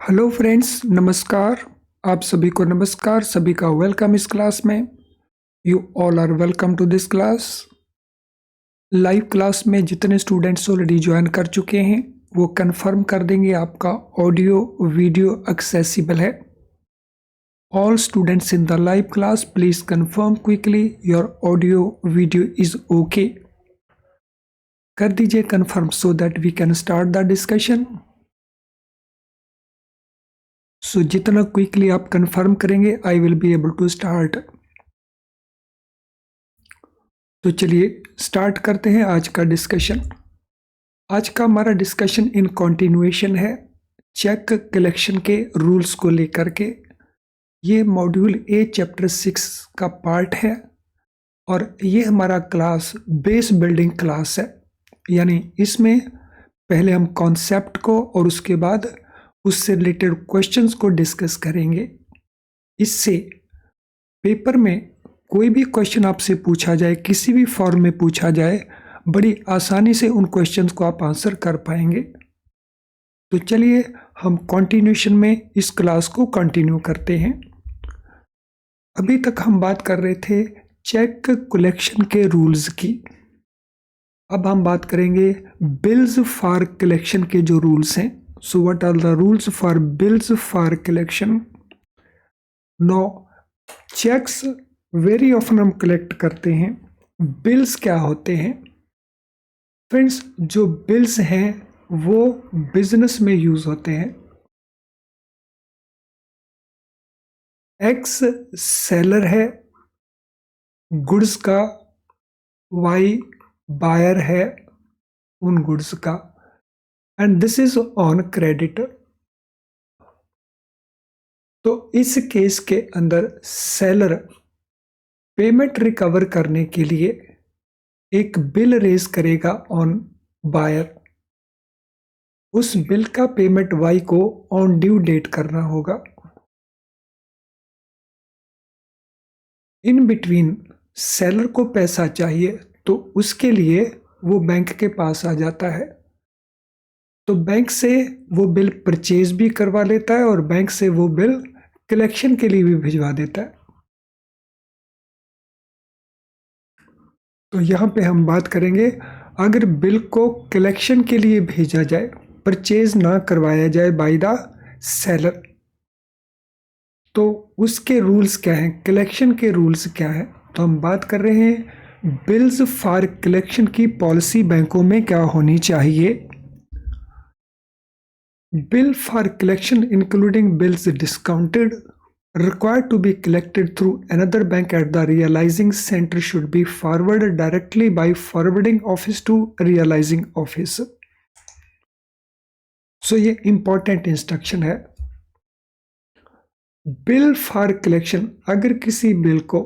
Hello friends, नमस्कार। आप सभी को नमस्कार, सभी का वेलकम इस क्लास में। You all are welcome to this class. Live class में जितने स्टूडेंट्स ऑलरेडी ज्वाइन कर चुके हैं वो कंफर्म कर देंगे आपका ऑडियो वीडियो एक्सेसिबल है। All students in the live class please confirm quickly your audio video is okay. कर दीजिए confirm so that we can start the discussion. So जितना क्विकली आप कंफर्म करेंगे I will be able to start. तो चलिए start करते हैं आज का डिस्कशन। आज का हमारा डिस्कशन इन कंटिन्यूएशन है चेक कलेक्शन के रूल्स को लेकर के। ये मॉड्यूल ए चैप्टर 6 का पार्ट है और ये हमारा क्लास बेस बिल्डिंग क्लास है, यानी इसमें पहले हम कॉन्सेप्ट को और उसके बाद उससे रिलेटेड क्वेश्चंस को डिस्कस करेंगे। इससे पेपर में कोई भी क्वेश्चन आपसे पूछा जाए, किसी भी फॉर्म में पूछा जाए, बड़ी आसानी से उन क्वेश्चंस को आप आंसर कर पाएंगे। तो चलिए हम कंटिन्यूएशन में इस क्लास को कंटिन्यू करते हैं। अभी तक हम बात कर रहे थे चेक कलेक्शन के रूल्स की। अब हम बात करेंगे बिल्स फॉर कलेक्शन के जो रूल्स हैं। So what are the rules for bills for collection. No cheques very often हम कलेक्ट करते हैं। बिल्स क्या होते हैं फ्रेंड्स? जो बिल्स हैं वो बिजनेस में यूज होते हैं। एक्स सेलर है गुड्स का, वाई बायर है उन गुड्स का, and this is on credit. तो इस केस के अंदर सेलर पेमेंट रिकवर करने के लिए एक बिल रेज करेगा ऑन बायर। उस बिल का पेमेंट वाई को ऑन ड्यू डेट करना होगा। इन बिटवीन सेलर को पैसा चाहिए तो उसके लिए वो बैंक के पास आ जाता है। तो बैंक से वो बिल परचेज भी करवा लेता है और बैंक से वो बिल कलेक्शन के लिए भी भिजवा देता है। तो यहाँ पे हम बात करेंगे अगर बिल को कलेक्शन के लिए भेजा जाए, परचेज ना करवाया जाए बाय द सेलर, तो उसके रूल्स क्या हैं, कलेक्शन के रूल्स क्या हैं। तो हम बात कर रहे हैं बिल्स फॉर कलेक्शन की पॉलिसी बैंकों में क्या होनी चाहिए। Bill for collection including bills discounted required to be collected through another bank at the realizing center should be forwarded directly by forwarding office to realizing office. So ये important instruction है। Bill for collection, अगर किसी bill को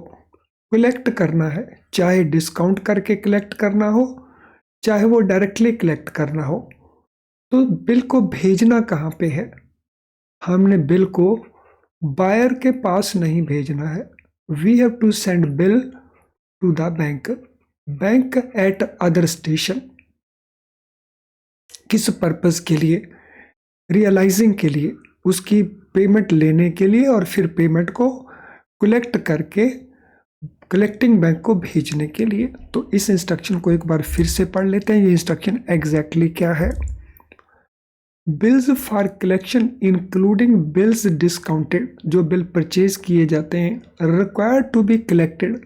collect करना है, चाहे discount करके collect करना हो चाहे वो डायरेक्टली कलेक्ट करना हो, तो बिल को भेजना कहाँ पे है? हमने बिल को बायर के पास नहीं भेजना है। We have to send bill to the bank at other station. किस पर्पस के लिए? रियलाइजिंग के लिए, उसकी पेमेंट लेने के लिए और फिर पेमेंट को कलेक्ट करके कलेक्टिंग बैंक को भेजने के लिए। तो इस इंस्ट्रक्शन को एक बार फिर से पढ़ लेते हैं। ये इंस्ट्रक्शन एग्जैक्टली क्या है? Bills for collection including bills discounted, जो बिल परचेज किए जाते हैं, required to be collected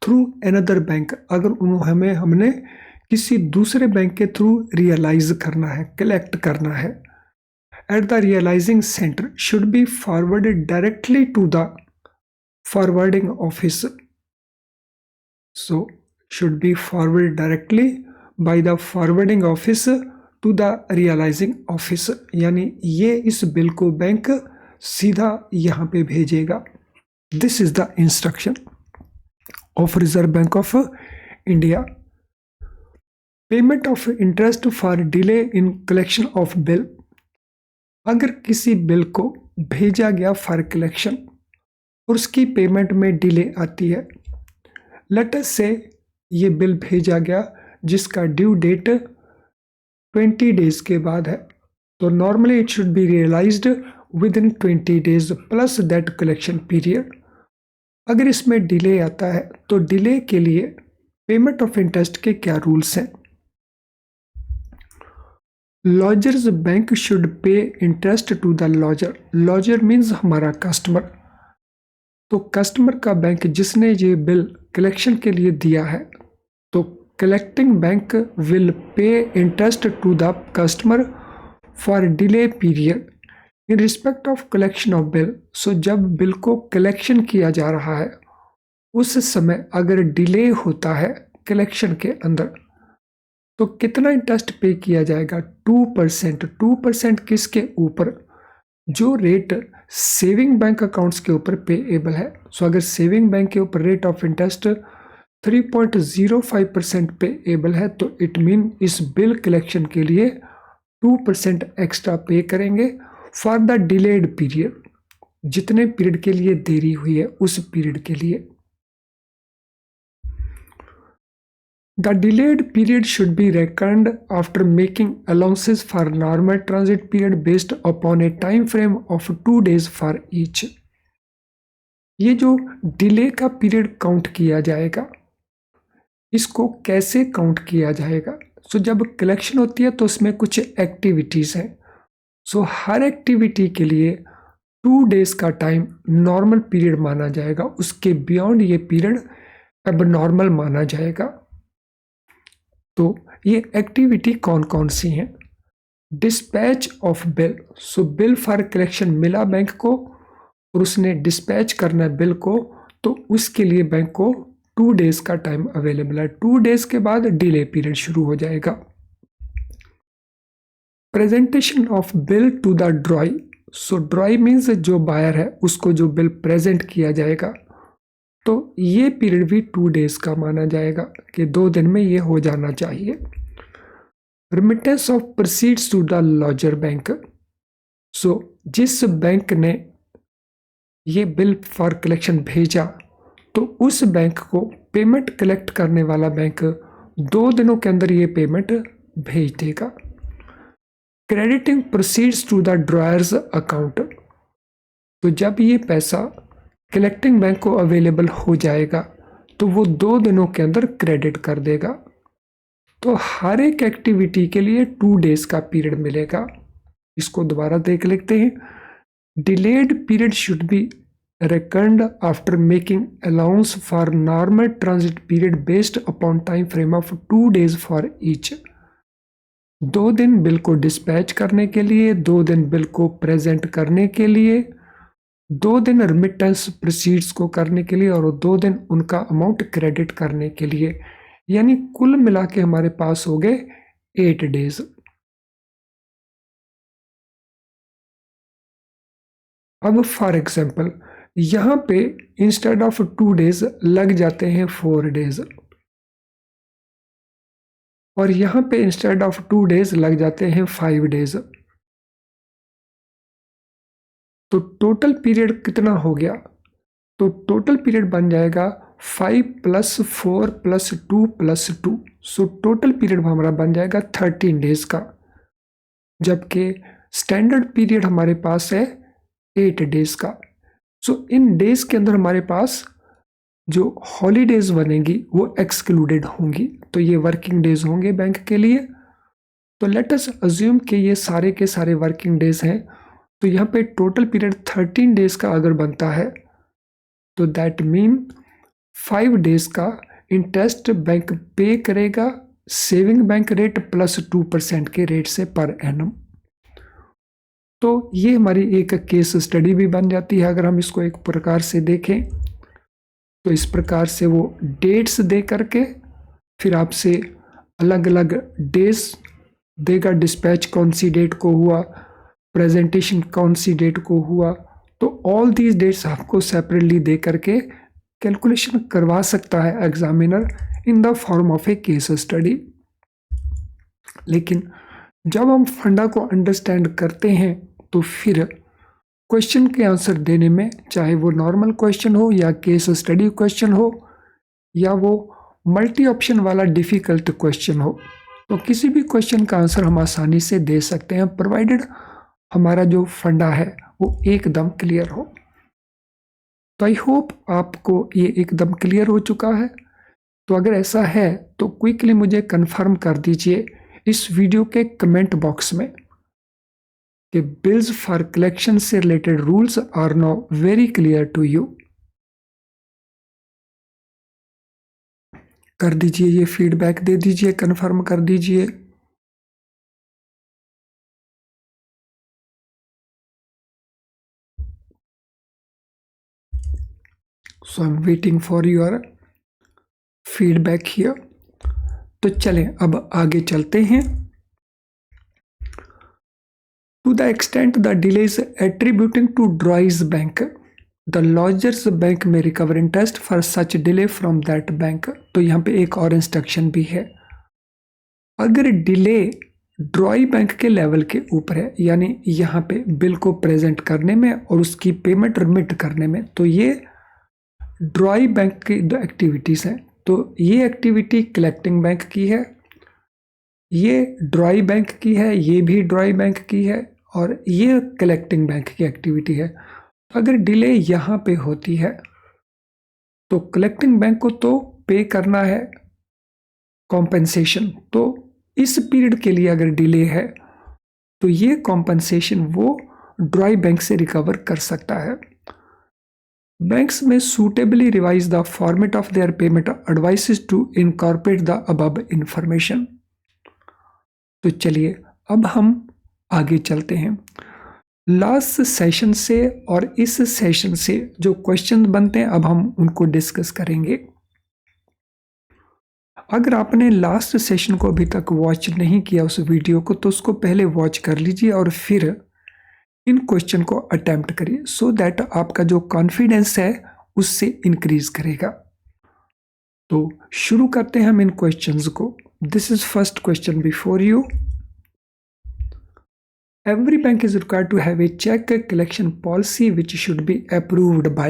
through another bank, अगर हमने किसी दूसरे बैंक के थ्रू रियलाइज करना है, कलेक्ट करना है, at the realising centre should be forwarded directly to the forwarding office. So should be forwarded directly by the forwarding office to the realising office, यानी ये इस बिल को बैंक सीधा यहाँ पे भेजेगा। This is the instruction of reserve Bank of India. Payment of interest for delay in collection of bill, अगर किसी बिल को भेजा गया फॉर कलेक्शन और उसकी पेमेंट में डिले आती है, लेट अस से ये बिल भेजा गया जिसका ड्यू डेट 20 डेज के बाद है, तो normally it should be realised within 20 days plus that collection period. अगर इसमें डिले आता है तो डिले के लिए पेमेंट ऑफ इंटरेस्ट के क्या रूल्स हैं? Lodger's bank should pay interest to the lodger. Lodger means हमारा कस्टमर। तो कस्टमर का बैंक जिसने ये बिल कलेक्शन के लिए दिया है, तो collecting bank will pay interest to the customer for delay period in respect of collection of bill. So जब बिल को कलेक्शन किया जा रहा है उस समय अगर डिले होता है कलेक्शन के अंदर, तो कितना इंटरेस्ट पे किया जाएगा? 2%। 2% किसके ऊपर? जो रेट सेविंग बैंक अकाउंट्स के ऊपर पेएबल है। सो अगर सेविंग बैंक के ऊपर रेट ऑफ इंटरेस्ट 3.05% पेएबल है, तो इट मीन इस बिल कलेक्शन के लिए 2% एक्स्ट्रा पे करेंगे फॉर द डिलेड पीरियड, जितने पीरियड के लिए देरी हुई है उस पीरियड के लिए। The delayed period should be reckoned after making allowances for normal transit period based upon a time frame of 2 days for each। ये जो डिले का पीरियड काउंट किया जाएगा, इसको कैसे काउंट किया जाएगा? सो जब कलेक्शन होती है तो उसमें कुछ एक्टिविटीज़ हैं। सो हर एक्टिविटी के लिए 2 days का टाइम नॉर्मल पीरियड माना जाएगा, उसके बियॉन्ड ये पीरियड अब नॉर्मल माना जाएगा। तो ये एक्टिविटी कौन कौन सी हैं? Dispatch of bill. So bill for collection मिला बैंक को और उसने डिस्पैच करना है बिल को, तो उसके लिए बैंक को 2 days का टाइम अवेलेबल है। 2 days के बाद डिले पीरियड शुरू हो जाएगा। Presentation of bill to the drawee. So drawee means जो बायर है उसको जो बिल प्रेजेंट किया जाएगा, तो ये पीरियड भी 2 days का माना जाएगा कि 2 दिन में ये हो जाना चाहिए। Remittance of proceeds to the lodger bank. So जिस बैंक ने ये बिल फॉर कलेक्शन भेजा, तो उस बैंक को पेमेंट कलेक्ट करने वाला बैंक 2 दिनों के अंदर ये पेमेंट भेज देगा। Crediting proceeds to the drawer's account. तो जब ये पैसा कलेक्टिंग बैंक को अवेलेबल हो जाएगा तो वो 2 दिनों के अंदर क्रेडिट कर देगा। तो हर एक एक्टिविटी के लिए 2 days का पीरियड मिलेगा। इसको दोबारा देख लेते हैं। Delayed period should be reckoned after making allowance for normal transit period based upon time frame of 2 days for each। 2 दिन बिल को डिस्पैच करने के लिए, 2 दिन बिल को प्रेजेंट करने के लिए, 2 दिन रिमिटेंस प्रोसीड्स को करने के लिए और 2 दिन उनका अमाउंट क्रेडिट करने के लिए, यानी कुल मिला के हमारे पास हो गए 8 days। अब फॉर एग्जाम्पल यहाँ पे इंस्टेड ऑफ 2 days लग जाते हैं 4 days, और यहाँ पे इंस्टेड ऑफ 2 days लग जाते हैं 5 days। तो टोटल पीरियड कितना हो गया? तो टोटल पीरियड बन जाएगा 5 + 4 + 2 + 2। सो टोटल पीरियड हमारा बन जाएगा 13 days का, जबकि स्टैंडर्ड पीरियड हमारे पास है 8 days का। सो इन डेज के अंदर हमारे पास जो हॉलीडेज बनेगी वो एक्सक्लूडेड होंगी, तो ये वर्किंग डेज होंगे बैंक के लिए। तो लेट अस अज्यूम कि ये सारे के सारे वर्किंग डेज हैं, तो यहाँ पे टोटल पीरियड 13 days का अगर बनता है, तो दैट मीन 5 days का इंटरेस्ट बैंक पे करेगा सेविंग बैंक रेट प्लस 2% के रेट से पर एनम। तो ये हमारी एक केस स्टडी भी बन जाती है। अगर हम इसको एक प्रकार से देखें तो इस प्रकार से वो डेट्स दे करके फिर आपसे अलग अलग डेज देगा, डिस्पैच कौन सी डेट को हुआ, प्रेजेंटेशन कौन सी डेट को हुआ, तो ऑल दीज डेट्स आपको सेपरेटली दे करके कैलकुलेशन करवा सकता है examiner in the form of A case study. लेकिन जब हम फंडा को अंडरस्टैंड करते हैं तो फिर क्वेश्चन के आंसर देने में, चाहे वो नॉर्मल क्वेश्चन हो या केस स्टडी क्वेश्चन हो या वो मल्टी ऑप्शन वाला डिफ़िकल्ट क्वेश्चन हो, तो किसी भी क्वेश्चन का आंसर हम आसानी से दे सकते हैं, प्रोवाइडेड हमारा जो फंडा है वो एकदम क्लियर हो। तो आई होप आपको ये एकदम क्लियर हो चुका है। तो अगर ऐसा है तो क्विकली मुझे कंफर्म कर दीजिए इस वीडियो के कमेंट बॉक्स में कि बिल्स फॉर कलेक्शन से related rules are now very clear to you. कर दीजिए, ये फीडबैक दे दीजिए, कंफर्म कर दीजिए। So I am waiting for your feedback here. तो चलें अब आगे चलते हैं। To the extent the delay is attributing to Droy's bank, the lodger's bank may recover interest for such delay from that bank। तो यहाँ पे एक और इंस्ट्रक्शन भी है, अगर डिले ड्रॉई बैंक के लेवल के ऊपर है, यानी यहाँ पे बिल को प्रेजेंट करने में और उसकी पेमेंट रिमिट करने में, तो ये ड्रॉई बैंक की दो एक्टिविटीज़ हैं। तो ये एक्टिविटी कलेक्टिंग बैंक की है, ये ड्रॉई बैंक की है, ये भी ड्रॉई बैंक की है, और ये कलेक्टिंग बैंक की एक्टिविटी है। तो अगर डिले यहाँ पे होती है तो कलेक्टिंग बैंक को तो पे करना है कॉम्पेंसेशन। तो इस पीरियड के लिए अगर डिले है तो ये कॉम्पेंसेशन वो ड्रॉई बैंक से रिकवर कर सकता है। बैंक्स में suitably revise the format of their payment advices to incorporate the above information। तो चलिए अब हम आगे चलते हैं। लास्ट सेशन से और इस सेशन से जो क्वेश्चन बनते हैं अब हम उनको डिस्कस करेंगे। अगर आपने लास्ट सेशन को अभी तक वॉच नहीं किया उस वीडियो को, तो उसको पहले वॉच कर लीजिए और फिर इन क्वेश्चन को अटेम्प्ट करिए, सो दैट आपका जो कॉन्फिडेंस है उससे इंक्रीज करेगा। तो शुरू करते हैं हम इन क्वेश्चंस को। This is first question before you. Every bank is required to have a check collection policy which should be approved by।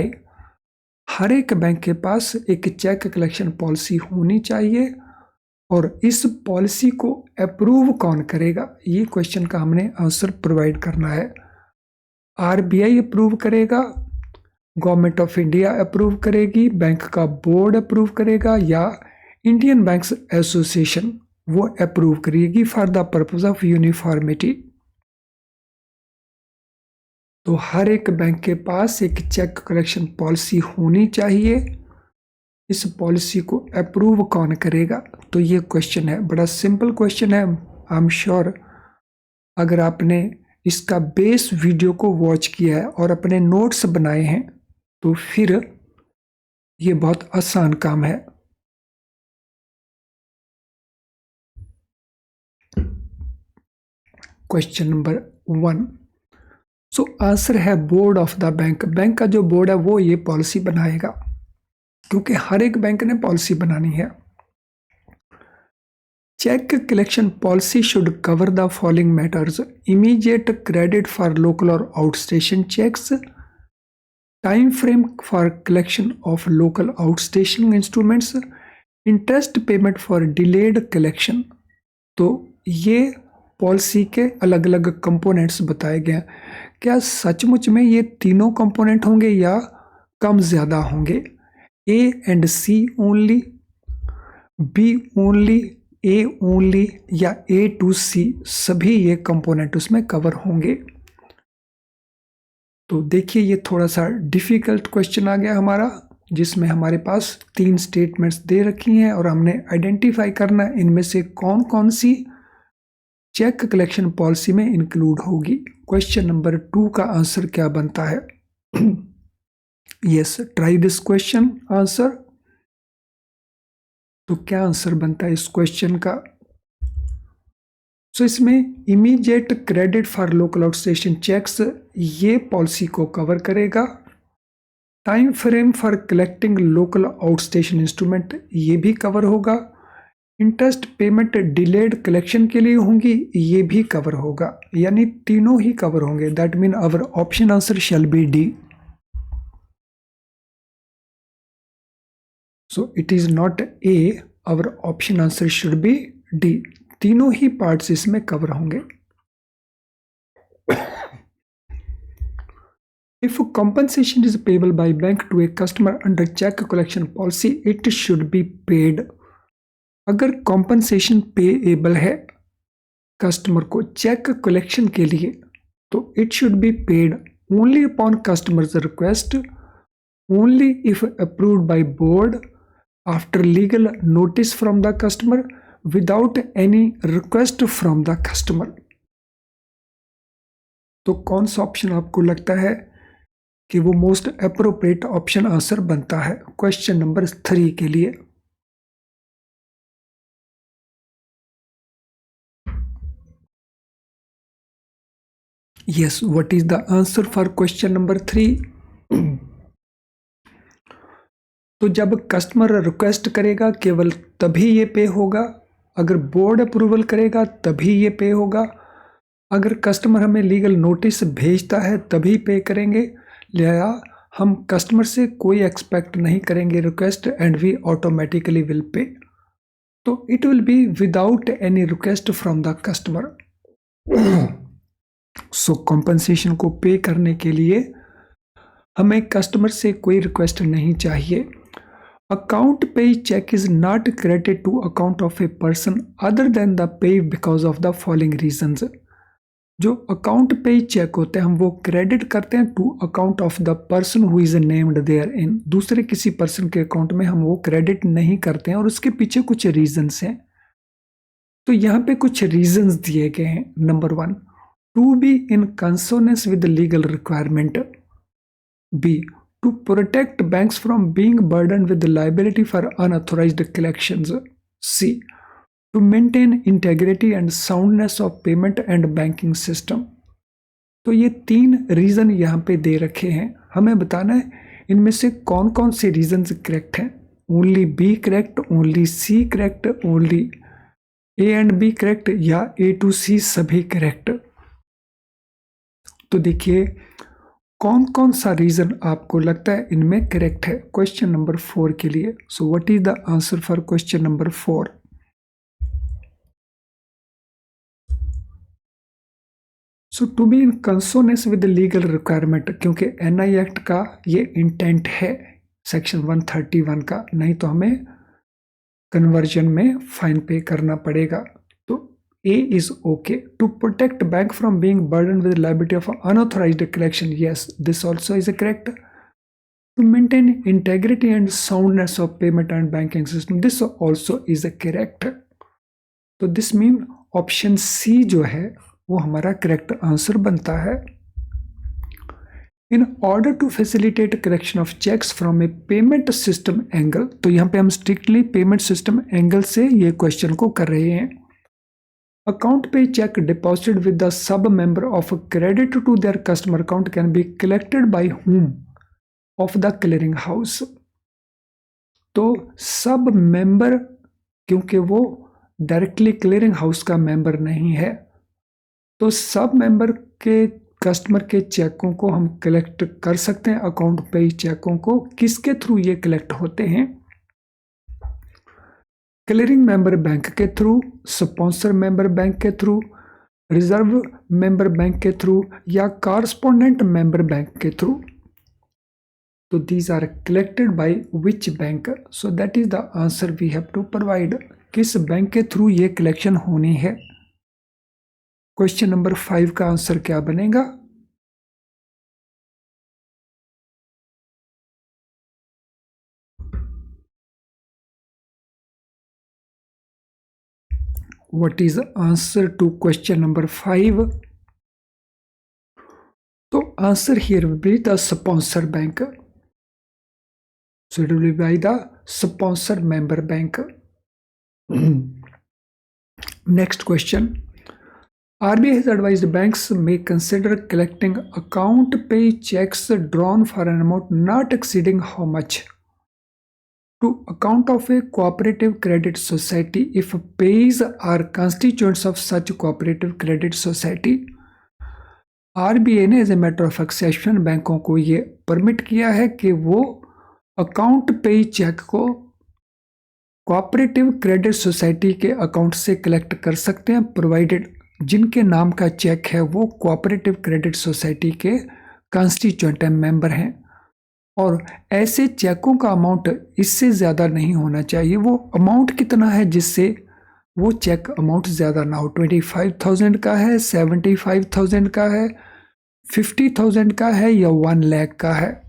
हर एक बैंक के पास एक चेक कलेक्शन पॉलिसी होनी चाहिए, और इस पॉलिसी को अप्रूव कौन करेगा, ये क्वेश्चन का हमने आंसर प्रोवाइड करना है। आरबीआई अप्रूव करेगा, गवर्नमेंट ऑफ इंडिया अप्रूव करेगी, बैंक का बोर्ड अप्रूव करेगा, या इंडियन बैंक्स एसोसिएशन वो अप्रूव करेगी for the purpose of uniformity. तो हर एक बैंक के पास एक चेक कलेक्शन पॉलिसी होनी चाहिए, इस पॉलिसी को अप्रूव कौन करेगा, तो ये क्वेश्चन है। बड़ा सिंपल क्वेश्चन है। आई एम श्योर अगर आपने इसका बेस वीडियो को वॉच किया है और अपने नोट्स बनाए हैं तो फिर ये बहुत आसान काम है। Question number 1। सो आंसर है board of the bank. Bank का जो बोर्ड है वो ये पॉलिसी बनाएगा, क्योंकि हर एक बैंक ने पॉलिसी बनानी है। Cheque collection policy should cover the following matters: immediate credit for local और outstation cheques, time frame for collection of local outstation instruments, interest payment for delayed collection. तो ये पॉलिसी के अलग अलग कंपोनेंट्स बताए गए हैं। क्या सचमुच में ये तीनों कंपोनेंट होंगे या कम ज़्यादा होंगे? A and C only, B only, A only, या ए टू सी सभी ये कंपोनेंट उसमें कवर होंगे? तो देखिए ये थोड़ा सा डिफ़िकल्ट क्वेश्चन आ गया हमारा, जिसमें हमारे पास 3 स्टेटमेंट्स दे रखी हैं और हमने आइडेंटिफाई करना है इनमें से कौन कौन सी चेक कलेक्शन पॉलिसी में इंक्लूड होगी। क्वेश्चन नंबर 2 का आंसर क्या बनता है? Yes, try this question answer. तो क्या आंसर बनता है इस क्वेश्चन का? सो इसमें immediate credit for local outstation cheques ये पॉलिसी को कवर करेगा। Time frame for collecting local outstation instrument ये भी कवर होगा। इंटरेस्ट पेमेंट डिलेड कलेक्शन के लिए होंगी ये भी कवर होगा, यानी तीनों ही कवर होंगे। That mean our option answer shall be D. So it is not A, our option answer should be D. तीनों ही पार्ट्स इसमें कवर होंगे। If compensation is payable by bank to a customer under check collection policy, it should be paid. अगर compensation payable है customer को check collection के लिए, तो it should be paid only upon customer's request, only if approved by board, after legal notice from the customer, without any request from the customer. तो कौन सा option आपको लगता है कि वो मोस्ट अप्रोप्रिएट ऑप्शन आंसर बनता है क्वेश्चन नंबर 3 के लिए? Yes, what is the answer for question number 3? तो जब कस्टमर रिक्वेस्ट करेगा केवल तभी ये पे होगा, अगर बोर्ड अप्रूवल करेगा तभी ये पे होगा, अगर कस्टमर हमें लीगल नोटिस भेजता है तभी पे करेंगे, लिया हम कस्टमर से कोई एक्सपेक्ट नहीं करेंगे request and we automatically will pay. So it will be without any request from the customer. So compensation को पे करने के लिए हमें कस्टमर से कोई रिक्वेस्ट नहीं चाहिए। Account pay cheque is not credited to account of a person other than the payee because of the following reasons. जो अकाउंट पे चेक होते हैं हम वो क्रेडिट करते हैं to account of the person who is named therein. दूसरे किसी person के अकाउंट में हम वो क्रेडिट नहीं करते हैं और उसके पीछे कुछ रीजंस हैं। तो यहाँ पे कुछ रीजंस दिए गए हैं। Number 1, to be in consonance with legal requirement. B, to protect banks from being burden with liability for unauthorised collections. C, to maintain integrity and soundness of payment and banking system। तो ये 3 reason यहाँ पे दे रखे हैं, हमें बताना है इनमें से कौन कौन से रीजन करेक्ट हैं। Only B correct, only C correct, only A and B correct, या ए टू सी सभी करेक्ट। तो देखिए कौन कौन सा रीजन आपको लगता है इनमें करेक्ट है क्वेश्चन नंबर 4 के लिए। So what is the answer for question number 4? So to be in consonance with legal requirement, क्योंकि एनआई एक्ट का ये इंटेंट है सेक्शन 131 का, नहीं तो हमें कन्वर्जन में फाइन पे करना पड़ेगा। तो A is okay. To protect bank from being burden with liability of unauthorised collection, yes this also is correct. To maintain integrity and soundness of payment and banking system, this also is correct. तो this mean option C जो है वो हमारा correct answer बनता है। In order to facilitate correction of cheques from a payment system angle, तो यहाँ पे हम स्ट्रिक्टली पेमेंट सिस्टम एंगल से ये क्वेश्चन को कर रहे हैं। Account pay cheque deposited with the sub member of credit to their customer account can be collected by whom of the clearing house. तो सब मेंबर, क्योंकि वो डायरेक्टली क्लियरिंग हाउस का मेंबर नहीं है, तो सब मेंबर के customer के चेकों को हम कलेक्ट कर सकते हैं। अकाउंट पे चेकों को किसके थ्रू ये कलेक्ट होते हैं? क्लियरिंग मेंबर बैंक के थ्रू, स्पॉन्सर मेंबर बैंक के थ्रू, रिजर्व मेंबर बैंक के थ्रू, या कॉरस्पॉन्डेंट मेंबर बैंक के थ्रू। तो these are collected by which bank? So that is the answer we have to provide. किस bank के through ये collection होनी है? क्वेश्चन नंबर 5 का आंसर क्या बनेगा? What is answer to question number 5? तो answer here will be the sponsor bank. So it will B by the sponsor member bank. Next question, RBI has advised banks may consider collecting account pay checks drawn for an amount not exceeding how much to account of a cooperative credit society if pays are constituents of such cooperative credit society। RBI ने as a matter of exception बैंकों को ये permit किया है कि वो account pay check को cooperative credit society के अकाउंट से कलेक्ट कर सकते हैं, प्रोवाइडेड जिनके नाम का चेक है वो कोऑपरेटिव क्रेडिट सोसाइटी के कॉन्स्टिट्यूएंट मेंबर हैं। और ऐसे चेकों का अमाउंट इससे ज़्यादा नहीं होना चाहिए। वो अमाउंट कितना है जिससे वो चेक अमाउंट ज़्यादा ना हो। 25,000 का है, 75,000 का है, 50,000 का है या 1 लाख का है।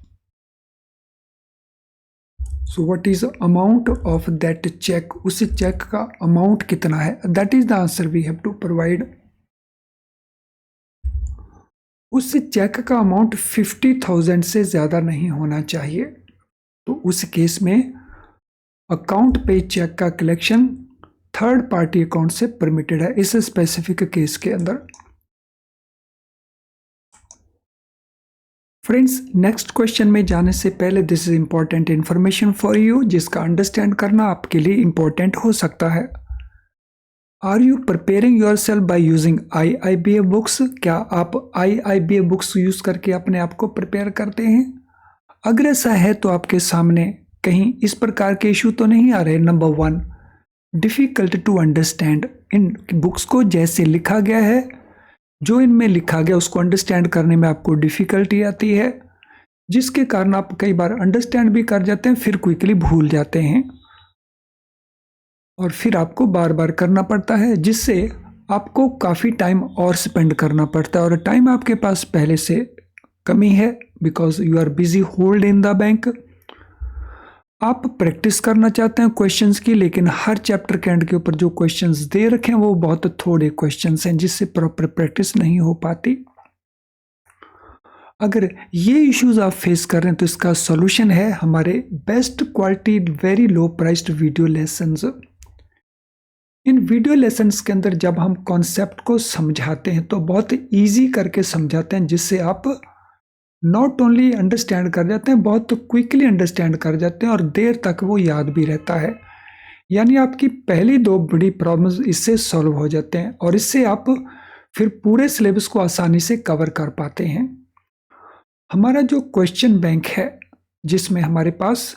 So what is amount of that cheque, उस चेक का अमाउंट कितना है, that is the answer we have to provide. उस चेक का अमाउंट 50,000 से ज़्यादा नहीं होना चाहिए। तो उस केस में अकाउंट पे चेक का कलेक्शन थर्ड पार्टी अकाउंट से परमिटेड है इस स्पेसिफिक केस के अंदर। फ्रेंड्स, नेक्स्ट क्वेश्चन में जाने से पहले this is important information for you, जिसका अंडरस्टैंड करना आपके लिए इंपॉर्टेंट हो सकता है। Are you preparing yourself by using IIBA books? क्या आप IIBA बुक्स यूज करके अपने आप को प्रिपेयर करते हैं? अगर ऐसा है तो आपके सामने कहीं इस प्रकार के इशू तो नहीं आ रहे। Number 1, difficult to understand. इन बुक्स को जैसे लिखा गया है, जो इनमें लिखा गया उसको अंडरस्टैंड करने में आपको डिफिकल्टी आती है, जिसके कारण आप कई बार अंडरस्टैंड भी कर जाते हैं फिर क्विकली भूल जाते हैं और फिर आपको बार बार करना पड़ता है, जिससे आपको काफ़ी टाइम और स्पेंड करना पड़ता है। और टाइम आपके पास पहले से कमी है because you are busy hold in the bank. आप प्रैक्टिस करना चाहते हैं क्वेश्चंस की, लेकिन हर चैप्टर के एंड के ऊपर जो क्वेश्चंस दे रखे हैं वो बहुत थोड़े क्वेश्चंस हैं, जिससे प्रॉपर प्रैक्टिस नहीं हो पाती। अगर ये इश्यूज आप फेस कर रहे हैं तो इसका सॉल्यूशन है हमारे best quality very low priced video lessons. इन वीडियो लेसन्स के अंदर जब हम कॉन्सेप्ट को समझाते हैं तो बहुत ईजी करके समझाते हैं, जिससे आप नॉट ओनली अंडरस्टैंड कर जाते हैं, बहुत क्विकली अंडरस्टैंड कर जाते हैं और देर तक वो याद भी रहता है। यानी आपकी पहली 2 बड़ी प्रॉब्लम्स इससे सॉल्व हो जाते हैं और इससे आप फिर पूरे सिलेबस को आसानी से कवर कर पाते हैं। हमारा जो क्वेश्चन बैंक है, जिसमें हमारे पास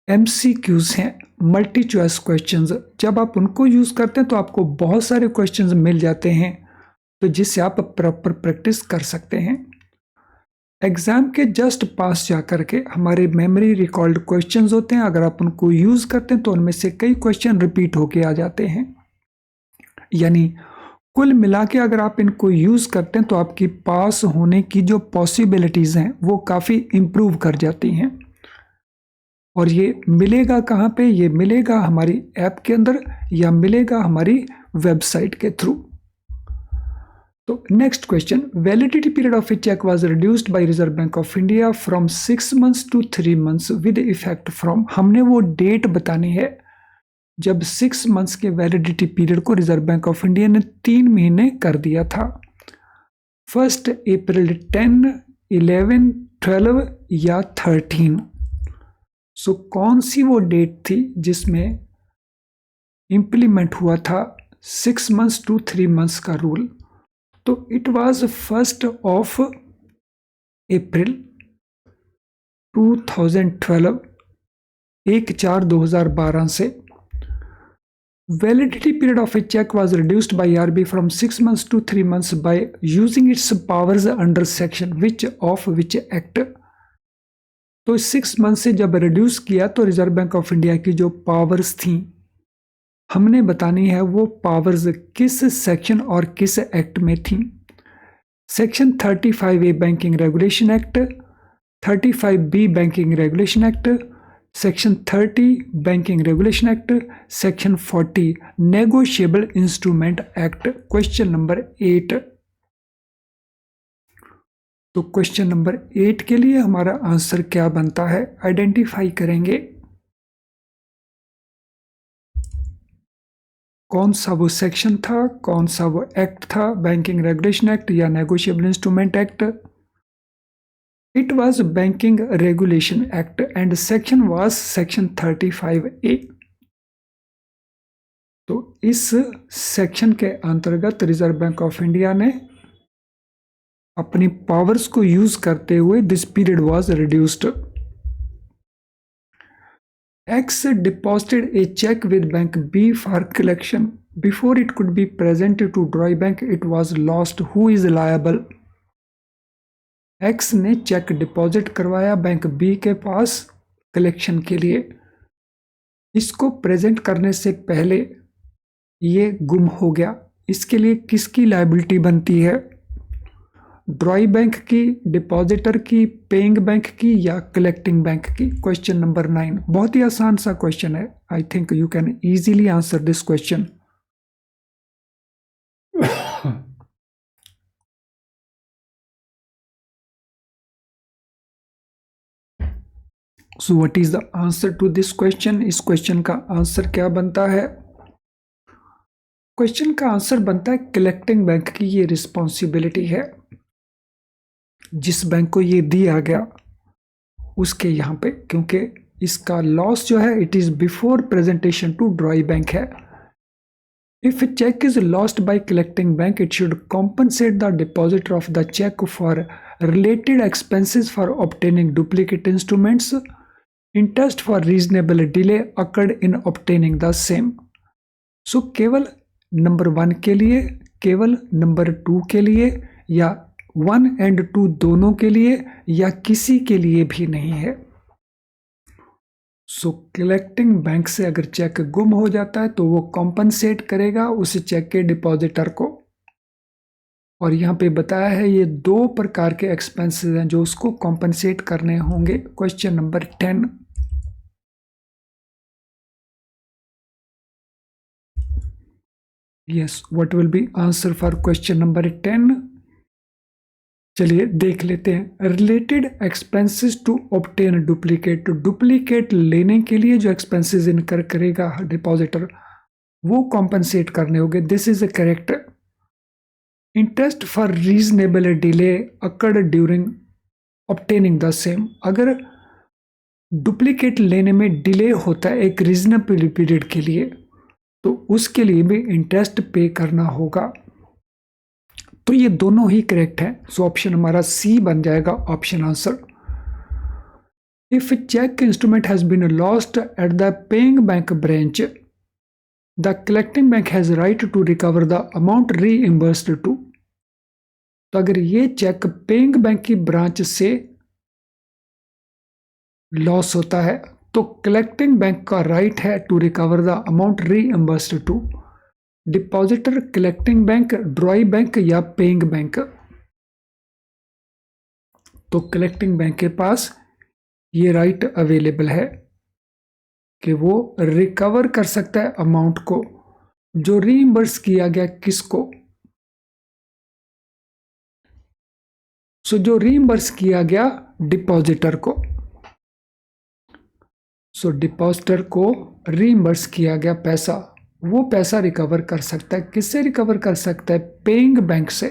MCQs हैं, मल्टी चॉइस क्वेश्चंस, जब आप उनको यूज़ करते हैं तो आपको बहुत सारे क्वेश्चंस मिल जाते हैं, तो जिससे आप प्रॉपर प्रैक्टिस कर सकते हैं। एग्जाम के जस्ट पास जा करके हमारे मेमोरी रिकॉल्ड क्वेश्चंस होते हैं, अगर आप उनको यूज़ करते हैं तो उनमें से कई क्वेश्चन रिपीट होके आ जाते हैं। यानी कुल मिला के अगर आप इनको यूज़ करते हैं तो आपकी पास होने की जो पॉसिबिलिटीज़ हैं वो काफ़ी इम्प्रूव कर जाती हैं। और ये मिलेगा कहाँ पे? ये मिलेगा हमारी ऐप के अंदर या मिलेगा हमारी वेबसाइट के थ्रू। तो next question, validity period of a cheque was reduced by Reserve Bank of India from 6 months to 3 months with effect from. हमने वो डेट बतानी है जब 6 months के वैलिडिटी पीरियड को रिजर्व बैंक ऑफ इंडिया ने 3 महीने कर दिया था। 1 April, 10, 11, 12 या 13। सो कौन सी वो डेट थी जिसमें इंप्लीमेंट हुआ था 6 months to 3 months का रूल? तो इट वॉज 1 April 2012, 1/4/2012 से। Validity period of a cheque was reduced by RBI from 6 months to 3 months by using its powers under section which act. तो 6 months से जब रिड्यूस किया तो रिजर्व बैंक ऑफ इंडिया की जो powers थी हमने बतानी है वो पावर्स किस सेक्शन और किस एक्ट में थी। Section 35A banking regulation act, 35B banking regulation act, section 30 banking regulation act, section 40 negotiable instrument act. Question number 8। तो क्वेश्चन नंबर 8 के लिए हमारा आंसर क्या बनता है, आइडेंटिफाई करेंगे कौन सा वो सेक्शन था, कौन सा वो एक्ट था, बैंकिंग रेगुलेशन एक्ट या negotiable instrument act. It was banking regulation act and section was section 35A। तो इस सेक्शन के अंतर्गत रिजर्व बैंक ऑफ इंडिया ने अपनी पावर्स को यूज करते हुए this period was reduced. X deposited a check with bank B for collection. Before it could be presented to Droi Bank, it was lost. Who is liable? X ने check deposit करवाया bank B के पास collection के लिए। इसको present करने से पहले ये गुम हो गया। इसके लिए किसकी लायबिलिटी बनती है? ड्रॉई बैंक की, डिपॉजिटर की, पेइंग बैंक की या कलेक्टिंग बैंक की? क्वेश्चन नंबर 9 बहुत ही आसान सा क्वेश्चन है। I think you can easily answer this question. So what is the answer to this question? इस क्वेश्चन का आंसर क्या बनता है? क्वेश्चन का आंसर बनता है कलेक्टिंग बैंक की ये रिस्पॉन्सिबिलिटी है। जिस बैंक को ये दिया गया उसके यहाँ पे, क्योंकि इसका लॉस जो है it is before presentation to drawee bank है। If cheque is lost by collecting bank, it should compensate the depositor of the cheque for related expenses for obtaining duplicate instruments, interest for reasonable delay occurred in obtaining the same. So केवल number 1 के लिए, केवल number 2 के लिए, या 1 and 2 दोनों के लिए, या किसी के लिए भी नहीं है। सो कलेक्टिंग बैंक से अगर चेक गुम हो जाता है तो वो कॉम्पनसेट करेगा उस चेक के डिपॉजिटर को। और यहाँ पे बताया है ये 2 प्रकार के एक्सपेंसेस हैं जो उसको कॉम्पनसेट करने होंगे। Question number 10। Yes, what will be answer for question number 10? चलिए देख लेते हैं। Related expenses to obtain duplicate, duplicate लेने के लिए जो एक्सपेंसेस इनकर करेगा डिपॉजिटर वो कॉम्पनसेट करने होंगे। This is correct. Interest for reasonable delay occurred during obtaining the same, अगर डुप्लीकेट लेने में डिले होता है एक रीजनेबल पीरियड के लिए तो उसके लिए भी इंटरेस्ट पे करना होगा। तो ये दोनों ही करेक्ट है। सो ऑप्शन हमारा सी बन जाएगा option answer. If cheque instrument has been lost at the paying bank branch, the collecting bank has right to recover the amount reimbursed to. तो अगर ये चेक पेइंग बैंक की branch से loss होता है तो कलेक्टिंग बैंक का right है to recover the amount reimbursed to. Depositor, collecting bank, drawee bank या पेइंग बैंक? तो कलेक्टिंग बैंक के पास ये राइट अवेलेबल है कि वो रिकवर कर सकता है अमाउंट को जो रीइंबर्स किया गया। किसको? सो जो रीइंबर्स किया गया डिपॉजिटर को। सो डिपॉजिटर को रीइंबर्स किया गया पैसा, वो पैसा रिकवर कर सकता है। किससे रिकवर कर सकता है? पेइंग बैंक से।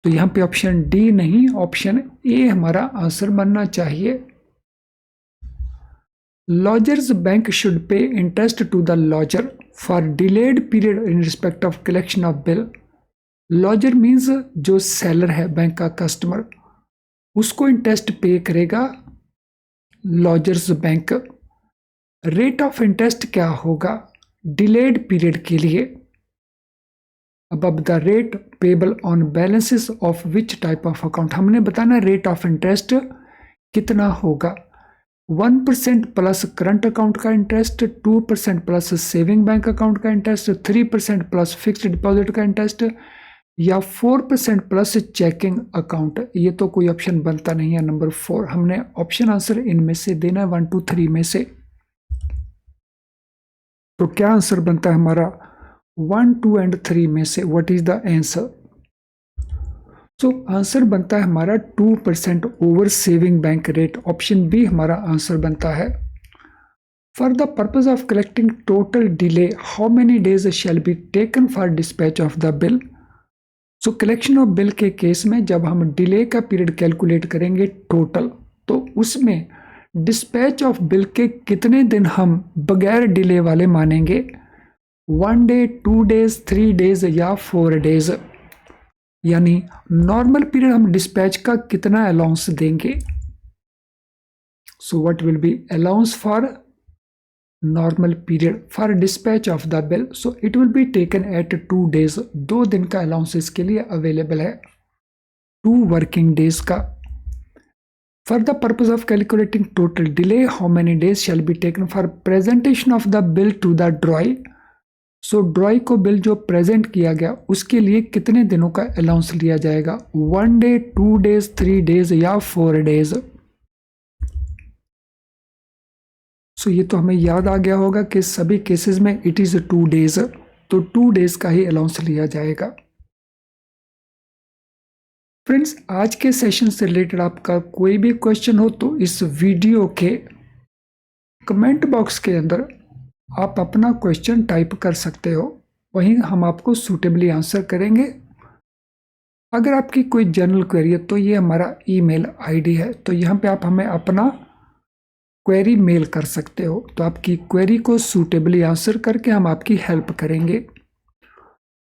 तो यहां पे ऑप्शन डी नहीं, ऑप्शन ए हमारा आंसर बनना चाहिए। Lodger's bank should pay interest to the lodger for delayed period in respect of collection of bill. Lodger means जो सेलर है बैंक का कस्टमर, उसको इंटरेस्ट पे करेगा lodger's bank. Rate of interest क्या होगा डिलेड पीरियड के लिए? अब the rate payable on balances of which type of account, हमने बताना रेट ऑफ इंटरेस्ट कितना होगा। 1% प्लस करंट अकाउंट का interest, 2% plus saving bank account का इंटरेस्ट, 3% प्लस फिक्स्ड डिपॉजिट का इंटरेस्ट, या 4% प्लस चेकिंग अकाउंट। ये तो कोई ऑप्शन बनता नहीं है। नंबर 4 हमने ऑप्शन आंसर इनमें से देना है 1, 2, 3 में से। तो क्या आंसर बनता है हमारा 1, 2 एंड 3 में से? What is the answer? So answer बनता है हमारा 2% over saving bank rate. Option B हमारा आंसर बनता है। For the purpose of collecting total delay, how many days shall be taken for dispatch of the bill? So collection of bill के case में जब हम डिले का पीरियड कैलकुलेट करेंगे टोटल, तो उसमें डिस्पैच ऑफ बिल के कितने दिन हम बगैर डिले वाले मानेंगे? 1 डे, 2 डेज, 3 डेज या 4 डेज? यानी नॉर्मल पीरियड हम डिस्पैच का कितना अलाउंस देंगे? So what will be allowance for normal period for dispatch of the bill? So it will be taken at 2 days. 2 दिन का allowance इसके लिए available है, 2 working days का. For the purpose of calculating total delay, how many days shall be taken for presentation of the bill to the DROI? So DROI को bill जो present किया गया उसके लिए कितने दिनों का अलाउंस लिया जाएगा? 1 day, 2 days, 3 days या 4 days? सो ये तो हमें याद आ गया होगा कि सभी केसेस में इट इज 2 days, तो 2 days का ही अलाउंस लिया जाएगा. फ्रेंड्स, आज के सेशन से रिलेटेड आपका कोई भी क्वेश्चन हो तो इस वीडियो के कमेंट बॉक्स के अंदर आप अपना क्वेश्चन टाइप कर सकते हो, वहीं हम आपको सूटेबली आंसर करेंगे. अगर आपकी कोई जनरल क्वेरी है तो ये हमारा ईमेल आईडी है, तो यहाँ पे आप हमें अपना क्वेरी मेल कर सकते हो. तो आपकी क्वेरी को सूटेबली आंसर करके हम आपकी हेल्प करेंगे.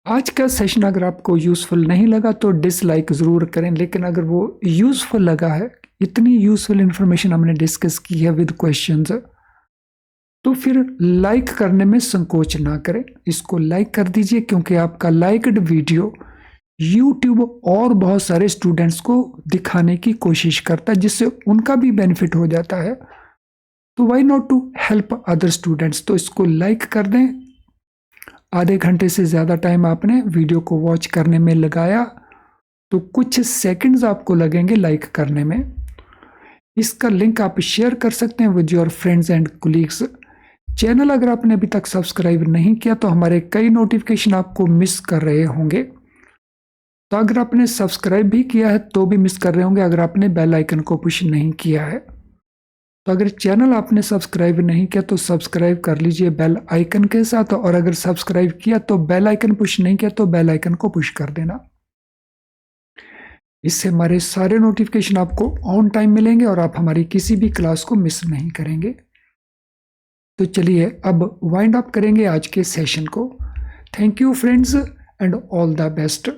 आज का सेशन अगर आपको यूज़फुल नहीं लगा तो डिसलाइक ज़रूर करें, लेकिन अगर वो यूज़फुल लगा है, इतनी यूज़फुल इन्फॉर्मेशन हमने डिस्कस की है विद क्वेश्चंस, तो फिर लाइक करने में संकोच ना करें. इसको लाइक कर दीजिए, क्योंकि आपका लाइक्ड वीडियो यूट्यूब और बहुत सारे स्टूडेंट्स को दिखाने की कोशिश करता है, जिससे उनका भी बेनिफिट हो जाता है. तो why not to help other students. तो इसको लाइक कर दें. आधे घंटे से ज़्यादा टाइम आपने वीडियो को वॉच करने में लगाया, तो कुछ सेकंड्स आपको लगेंगे लाइक करने में. इसका लिंक आप शेयर कर सकते हैं with your friends and colleagues. Channel अगर आपने अभी तक सब्सक्राइब नहीं किया तो हमारे कई नोटिफिकेशन आपको मिस कर रहे होंगे. तो अगर आपने सब्सक्राइब भी किया है तो भी मिस कर रहे होंगे अगर आपने बेल आइकन को पुश नहीं किया है. तो अगर चैनल आपने सब्सक्राइब नहीं किया तो सब्सक्राइब कर लीजिए बेल आइकन के साथ, और अगर सब्सक्राइब किया तो बेल आइकन पुश नहीं किया तो बेल आइकन को पुश कर देना. इससे हमारे सारे नोटिफिकेशन आपको ऑन टाइम मिलेंगे और आप हमारी किसी भी क्लास को मिस नहीं करेंगे. तो चलिए अब वाइंड अप करेंगे आज के सेशन को. Thank you friends and all the best.